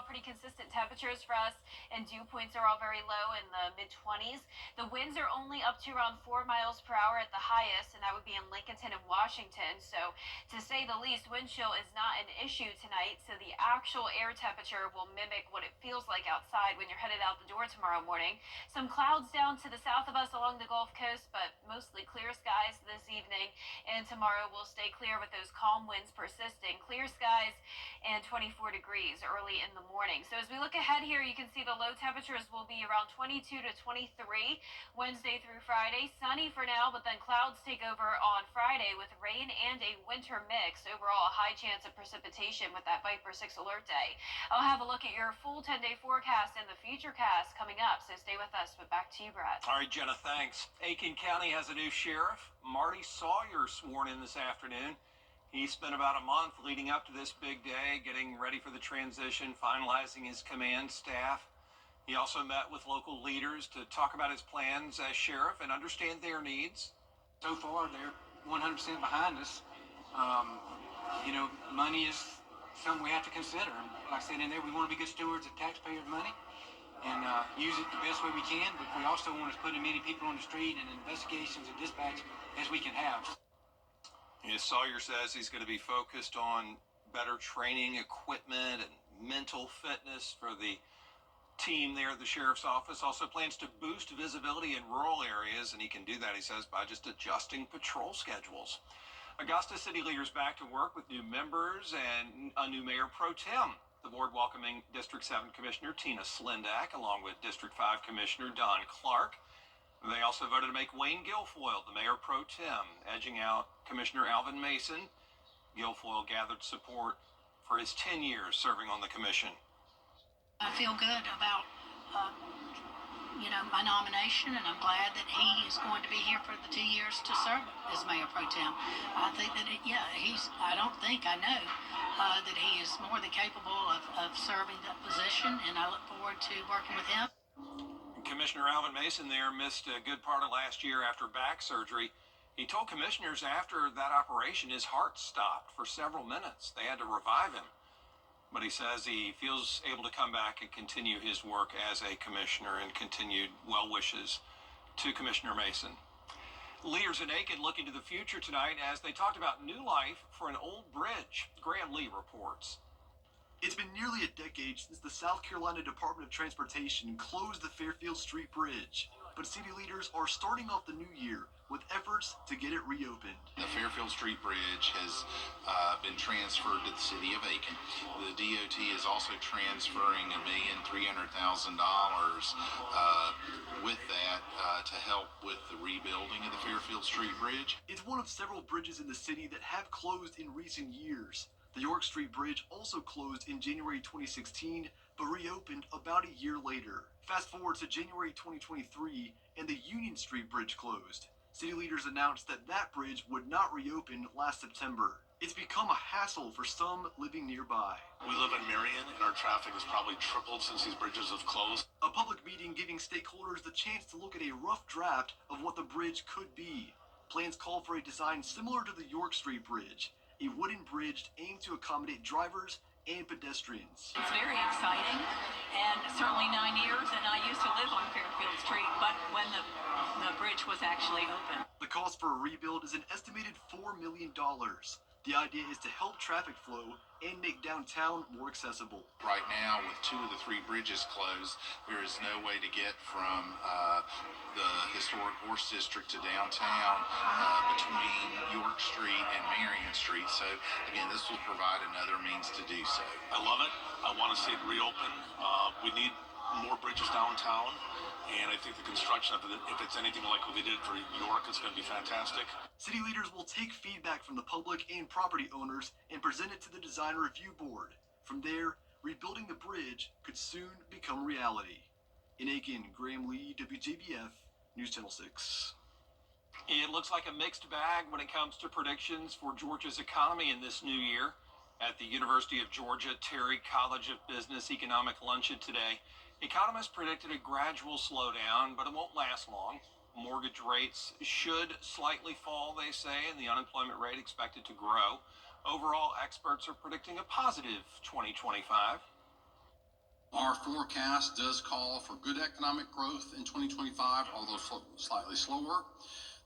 pretty consistent temperatures for us, and dew points are all very low in the mid-20s. The winds are only up to around 4 miles per hour at the highest, and that would be in Lincolnton and Washington. So, to say the least, wind chill is not an issue tonight. So the actual air temperature will mimic what it feels like outside when you're headed out the door tomorrow morning. Some clouds down to the south of us along the Gulf Coast, but mostly clear skies this evening. And tomorrow will stay clear with those calm winds persisting. Clear skies and 24 degrees early in the morning. So as we look ahead here, you can see the low temperatures will be around 22 to 23 Wednesday through Friday. Sunny for now, but then clouds take over on Friday with rain and a winter mix. Overall, a high chance of precipitation with that Viper 6 alert day. I'll have a look at your full 10-day forecast and the futurecast coming up, so stay with us. But back to you, Brad. All right, Jenna, thanks. Aiken County has a new sheriff. Marty Sawyer sworn in this afternoon. He spent about a month leading up to this big day, getting ready for the transition, finalizing his command staff. He also met with local leaders to talk about his plans as sheriff and understand their needs. So far, they're 100% behind us. Money is something we have to consider. Like I said in there, we want to be good stewards of taxpayers' money and use it the best way we can, but we also want to put as many people on the street and investigations and dispatch as we can have. Yes, Sawyer says he's going to be focused on better training, equipment, and mental fitness for the team there at the sheriff's office. Also plans to boost visibility in rural areas, and he can do that, he says, by just adjusting patrol schedules. Augusta city leaders back to work with new members and a new mayor pro tem. The board welcoming District 7 Commissioner Tina Slindak along with District 5 Commissioner Don Clark. They also voted to make Wayne Guilfoyle the mayor pro tem, edging out Commissioner Alvin Mason. Guilfoyle gathered support for his 10 years serving on the commission. I feel good about, my nomination, and I'm glad that he is going to be here for the 2 years to serve as mayor pro tem. I think that, I know that he is more than capable of serving that position, and I look forward to working with him. Commissioner Alvin Mason there missed a good part of last year after back surgery. He told commissioners after that operation his heart stopped for several minutes. They had to revive him. But he says he feels able to come back and continue his work as a commissioner, and continued well wishes to Commissioner Mason. Leaders in Aiken looking to the future tonight as they talked about new life for an old bridge. Graham Lee reports. It's been nearly a decade since the South Carolina Department of Transportation closed the Fairfield Street Bridge, but city leaders are starting off the new year with efforts to get it reopened. The Fairfield Street Bridge has been transferred to the city of Aiken. The DOT is also transferring $1,300,000 with that to help with the rebuilding of the Fairfield Street Bridge. It's one of several bridges in the city that have closed in recent years. The York Street Bridge also closed in January 2016, but reopened about a year later. Fast forward to January 2023, and the Union Street Bridge closed. City leaders announced that that bridge would not reopen last September. It's become a hassle for some living nearby. We live in Marion, and our traffic has probably tripled since these bridges have closed. A public meeting giving stakeholders the chance to look at a rough draft of what the bridge could be. Plans call for a design similar to the York Street Bridge, a wooden bridge aimed to accommodate drivers and pedestrians. It's very exciting, and certainly 9 years, and I used to live on Fairfield Street, but when the bridge was actually open. The cost for a rebuild is an estimated $4 million. The idea is to help traffic flow and make downtown more accessible. Right now, with 2 of the 3 bridges closed, there is no way to get from the historic Horse District to downtown between York Street and Marion Street. So, again, this will provide another means to do so. I love it. I want to see it reopen. We need more bridges downtown, and I think the construction of it, if it's anything like what they did for York, it's going to be fantastic. City leaders will take feedback from the public and property owners and present it to the Design Review Board. From there, rebuilding the bridge could soon become reality. In Aiken, Graham Lee, WJBF, News Channel 6. It looks like a mixed bag when it comes to predictions for Georgia's economy in this new year. At the University of Georgia Terry College of Business Economic Luncheon today, economists predicted a gradual slowdown, but it won't last long. Mortgage rates should slightly fall, they say, and the unemployment rate expected to grow. Overall, experts are predicting a positive 2025. forecast does call for good economic growth in 2025, although slightly slower.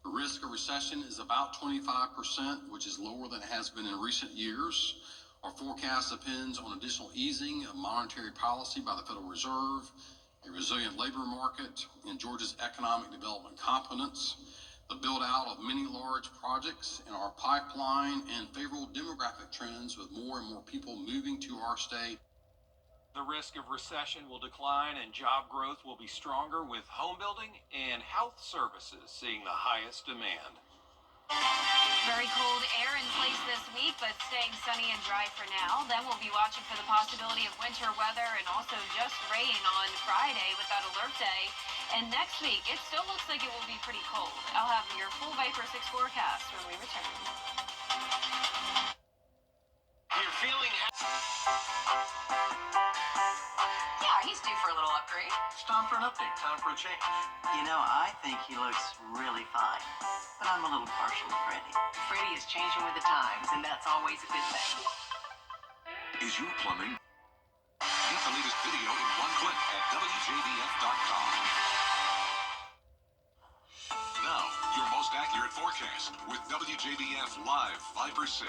The risk of recession is about 25%, which is lower than it has been in recent years. Our forecast depends on additional easing of monetary policy by the Federal Reserve, a resilient labor market, and Georgia's economic development competence, the build-out of many large projects in our pipeline, and favorable demographic trends with more and more people moving to our state. The risk of recession will decline and job growth will be stronger, with home building and health services seeing the highest demand. Very cold air in place this week, but staying sunny and dry for now. Then we'll be watching for the possibility of winter weather and also just rain on Friday with that alert day. And next week, it still looks like it will be pretty cold. I'll have your full Viper 6 forecast when we return. You're feeling Yeah, he's due for a little upgrade. It's time for an update, time for a change. You know, I think he looks really fine, but I'm a little partial to Freddie. Freddie is changing with the times, and that's always a good thing. Is your plumbing? Get the latest video in one click at WJBF.com. Now, your most accurate forecast with WJBF Live Viper 6.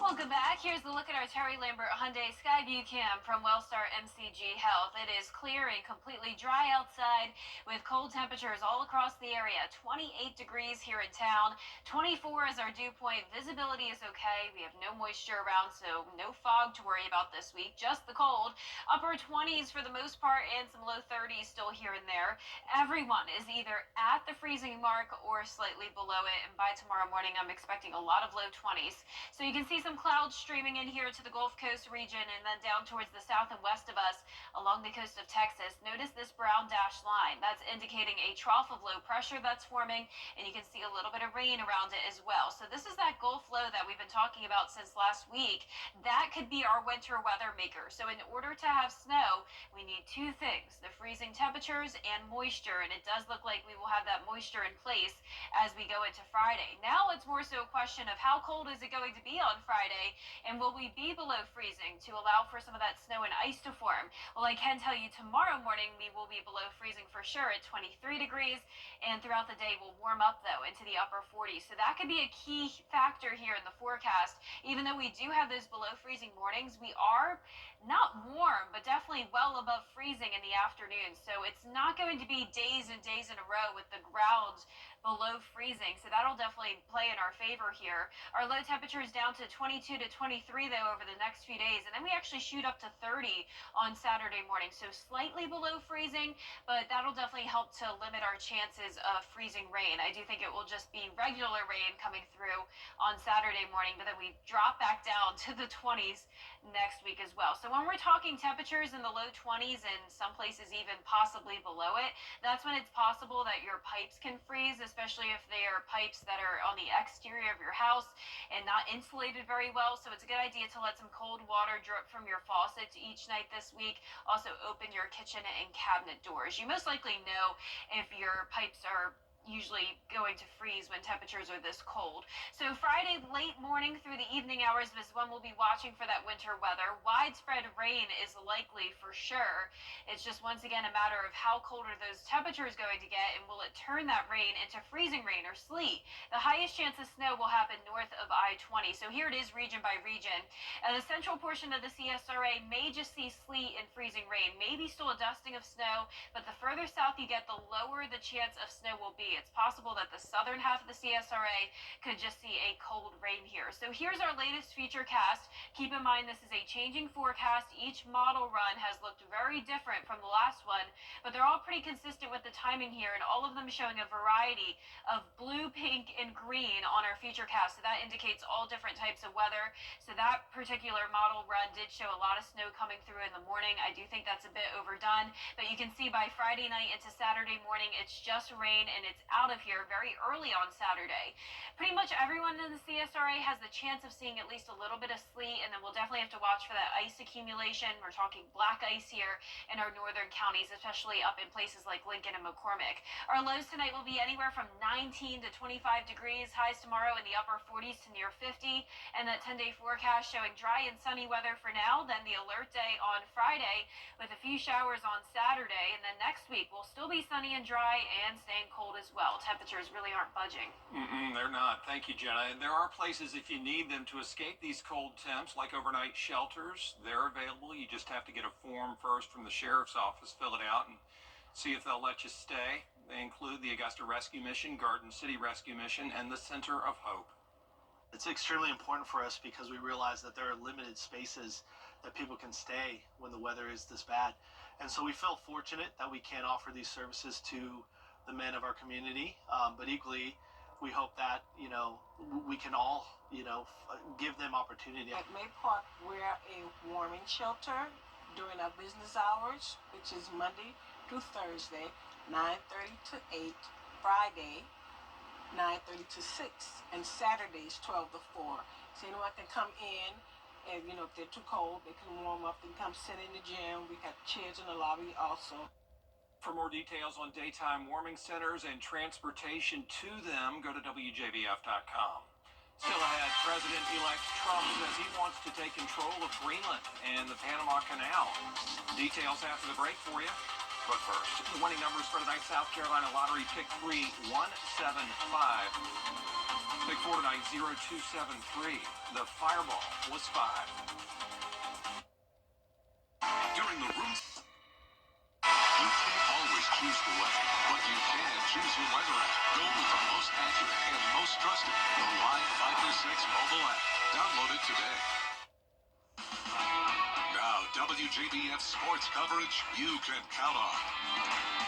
Welcome back. Here's the look at our Terry Lambert Hyundai Skyview Cam from Wellstar MCG Health. It is clear and completely dry outside with cold temperatures all across the area. 28 degrees here in town. 24 is our dew point. Visibility is okay. We have no moisture around, so no fog to worry about this week. Just the cold. Upper 20s for the most part and some low 30s still here and there. Everyone is either at the freezing mark or slightly below it, and by tomorrow morning I'm expecting a lot of low 20s. So you can see some clouds streaming in here to the Gulf Coast region and then down towards the south and west of us along the coast of Texas. Notice this brown dashed line. That's indicating a trough of low pressure that's forming, and you can see a little bit of rain around it as well. So this is that Gulf low that we've been talking about since last week. That could be our winter weather maker. So in order to have snow, we need two things: the freezing temperatures and moisture, and it does look like we will have that moisture in place as we go into Friday. Now it's more so a question of how cold is it going to be on Friday, and will we be below freezing to allow for some of that snow and ice to form? Well, I can tell you tomorrow morning we will be below freezing for sure at 23 degrees, and throughout the day we'll warm up though into the upper 40s. So that could be a key factor here in the forecast. Even though we do have those below freezing mornings, we are not warm, but definitely well above freezing in the afternoon. So it's not going to be days and days in a row with the ground below freezing. So that'll definitely play in our favor here. Our low temperature is down to 22 to 23 though over the next few days. And then we actually shoot up to 30 on Saturday morning. So slightly below freezing, but that'll definitely help to limit our chances of freezing rain. I do think it will just be regular rain coming through on Saturday morning, but then we drop back down to the 20s next week as well. So when we're talking temperatures in the low 20s and some places even possibly below it, that's when it's possible that your pipes can freeze, especially if they are pipes that are on the exterior of your house and not insulated very well. So it's a good idea to let some cold water drip from your faucet each night this week. Also open your kitchen and cabinet doors. You most likely know if your pipes are usually going to freeze when temperatures are this cold. So Friday late morning through the evening hours is when we'll be watching for that winter weather. Widespread rain is likely for sure. It's just once again a matter of how cold are those temperatures going to get, and will it turn that rain into freezing rain or sleet? The highest chance of snow will happen north of I-20. So here it is region by region. The central portion of the CSRA may just see sleet and freezing rain, maybe still a dusting of snow, but the further south you get, the lower the chance of snow will be. It's possible that the southern half of the CSRA could just see a cold rain here. So here's our latest future cast. Keep in mind this is a changing forecast. Each model run has looked very different from the last one, but they're all pretty consistent with the timing here, and all of them showing a variety of blue, pink, and green on our future cast. So that indicates all different types of weather. So that particular model run did show a lot of snow coming through in the morning. I do think that's a bit overdone, but you can see by Friday night into Saturday morning, it's just rain and it's out of here very early on Saturday. Pretty much everyone in the CSRA has the chance of seeing at least a little bit of sleet, and then we'll definitely have to watch for that ice accumulation. We're talking black ice here in our northern counties, especially up in places like Lincoln and McCormick. Our lows tonight will be anywhere from 19 to 25 degrees, highs tomorrow in the upper 40s to near 50, and that 10-day forecast showing dry and sunny weather for now, then the alert day on Friday with a few showers on Saturday, and then next week will still be sunny and dry and staying cold as well. Temperatures really aren't budging. They're not. Thank you, Jenna. And there are places, if you need them to escape these cold temps, like overnight shelters. They're available. You just have to get a form first from the sheriff's office, fill it out, and see if they'll let you stay. They include the Augusta Rescue Mission, Garden City Rescue Mission, and the Center of Hope. It's extremely important for us because we realize that there are limited spaces that people can stay when the weather is this bad. And so we feel fortunate that we can offer these services to the men of our community, but equally, we hope that, we can all, give them opportunity. At May Park, we're a warming shelter during our business hours, which is Monday through Thursday, 9:30 to 8, Friday, 9:30 to 6, and Saturdays, 12 to 4. So anyone can come in, and, if they're too cold, they can warm up and come sit in the gym. We got chairs in the lobby also. For more details on daytime warming centers and transportation to them, go to WJBF.com. Still ahead, President-elect Trump says he wants to take control of Greenland and the Panama Canal. Details after the break for you. But first, the winning numbers for tonight's South Carolina Lottery Pick 3, 175. Pick 4 tonight, 0273. The Fireball was 5. During the room, you can't always choose the weather, but you can choose your weather app. Go with the most accurate and most trusted, the Live 536 mobile app. Download it today. Now, WJBF sports coverage you can count on.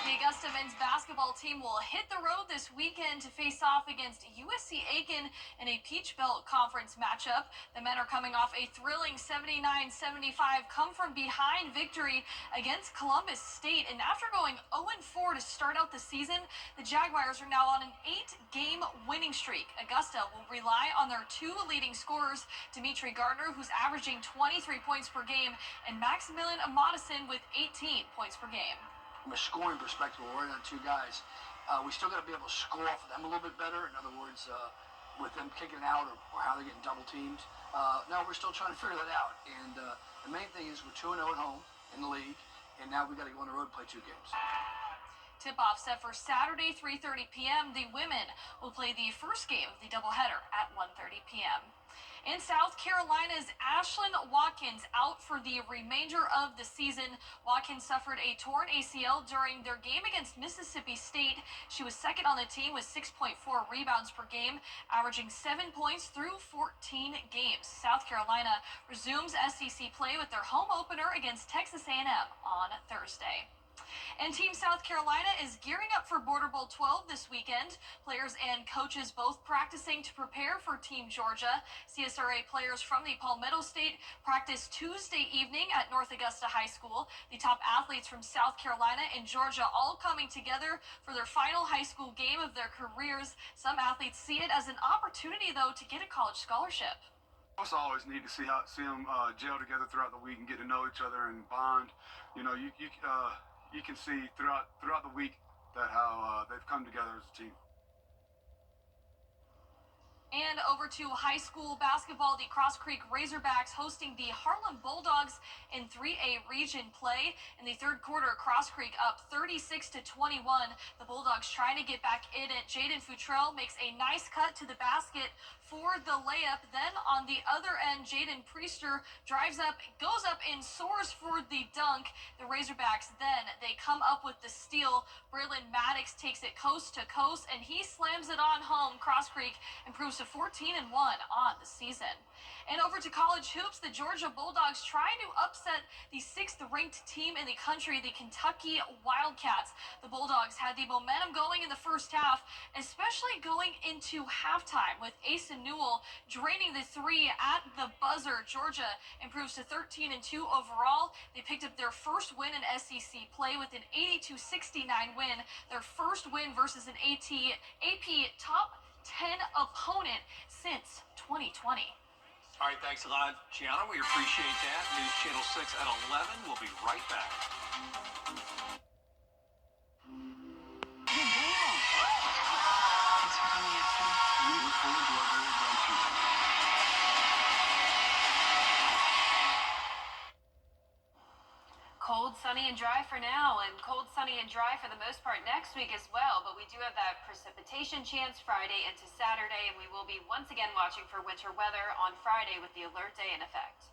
The Augusta men's basketball team will hit the road this weekend to face off against USC Aiken in a Peach Belt Conference matchup. The men are coming off a thrilling 79-75 come-from-behind victory against Columbus State. And after going 0-4 to start out the season, the Jaguars are now on an 8-game winning streak. Augusta will rely on their two leading scorers, Dimitri Gardner, who's averaging 23 points per game, and Maximilian Amadison with 18 points per game. From a scoring perspective, we're right on two guys. We still got to be able to score for them a little bit better. In other words, with them kicking out or how they're getting double teamed. Now we're still trying to figure that out. And the main thing is we're 2-0 at home in the league, and now we got to go on the road and play 2 games. Tip-off set for Saturday, 3:30 p.m. The women will play the first game of the doubleheader at 1:30 p.m. In South Carolina's Ashlyn Watkins out for the remainder of the season. Watkins suffered a torn ACL during their game against Mississippi State. She was second on the team with 6.4 rebounds per game, averaging 7 points through 14 games. South Carolina resumes SEC play with their home opener against Texas A&M on Thursday. And Team South Carolina is gearing up for Border Bowl 12 this weekend. Players and coaches both practicing to prepare for Team Georgia. CSRA players from the Palmetto State practice Tuesday evening at North Augusta High School. The top athletes from South Carolina and Georgia all coming together for their final high school game of their careers. Some athletes see it as an opportunity, though, to get a college scholarship. Also always need to see them gel together throughout the week and get to know each other and bond. You can see throughout the week that how they've come together as a team. And over to high school basketball, the Cross Creek Razorbacks hosting the Harlem Bulldogs in 3A region play. In the third quarter, Cross Creek up 36-21. The Bulldogs trying to get back in it. Jaden Futrell makes a nice cut to the basket for the layup. Then on the other end, Jaden Priester drives up, goes up and soars for the dunk. The Razorbacks then, they come up with the steal. Braylon Maddox takes it coast to coast and he slams it on home. Cross Creek improves to to 14-1 on the season. And over to college hoops, the Georgia Bulldogs trying to upset the 6th-ranked team in the country, the Kentucky Wildcats. The Bulldogs had the momentum going in the first half, especially going into halftime with Asa Newell draining the three at the buzzer. Georgia improves to 13-2 overall. They picked up their first win in SEC play with an 82-69 win, their first win versus an AP top 10 opponent since 2020. All right, thanks a lot, Gianna. We appreciate that. News Channel 6 at 11. We'll be right back. Thanks for coming after me. We look forward to our very bright future. Cold, sunny, and dry for now, and cold, sunny, and dry for the most part next week as well. But we do have that precipitation chance Friday into Saturday, and we will be once again watching for winter weather on Friday with the alert day in effect.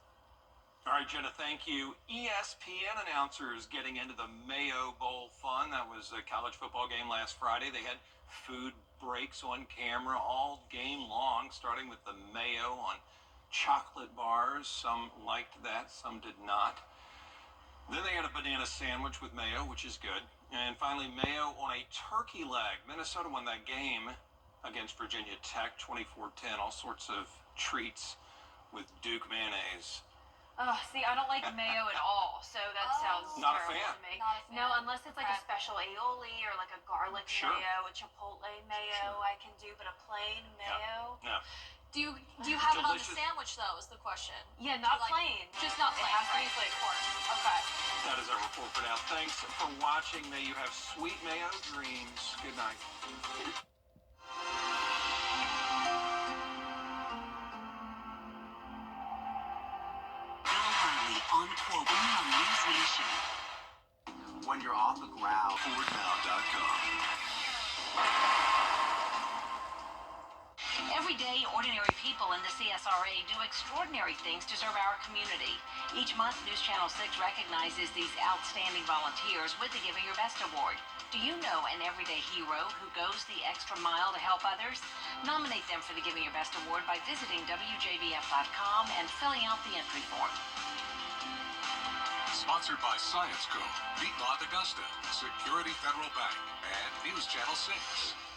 All right, Jenna, thank you. ESPN announcers getting into the Mayo Bowl fun. That was a college football game last Friday. They had food breaks on camera all game long, starting with the mayo on chocolate bars. Some liked that, some did not. Then they had a banana sandwich with mayo, which is good. And finally, mayo on a turkey leg. Minnesota won that game against Virginia Tech, 24-10. All sorts of treats with Duke mayonnaise. Oh, see, I don't like mayo at all, so that sounds Not a terrible fan. to me. Not a fan. No, unless it's like a special aioli or like a garlic Sure. mayo, a chipotle mayo I can do, but a plain mayo? No. Do you have it on the Delicious. sandwich, though, is the question? Yeah, not Like, plain. Just not plain. It has to be right? plain. Of course. Okay. That is our report for now. Thanks for watching. May you have sweet mayo dreams. Good night. On Quote on News Nation. When you're on the ground, FordNow.com. Every day, ordinary people in the CSRA do extraordinary things to serve our community. Each month, News Channel 6 recognizes these outstanding volunteers with the Giving Your Best Award. Do you know an everyday hero who goes the extra mile to help others? Nominate them for the Giving Your Best Award by visiting WJBF.com and filling out the entry form. Sponsored by Science Co., Beat Augusta, Security Federal Bank, and News Channel 6.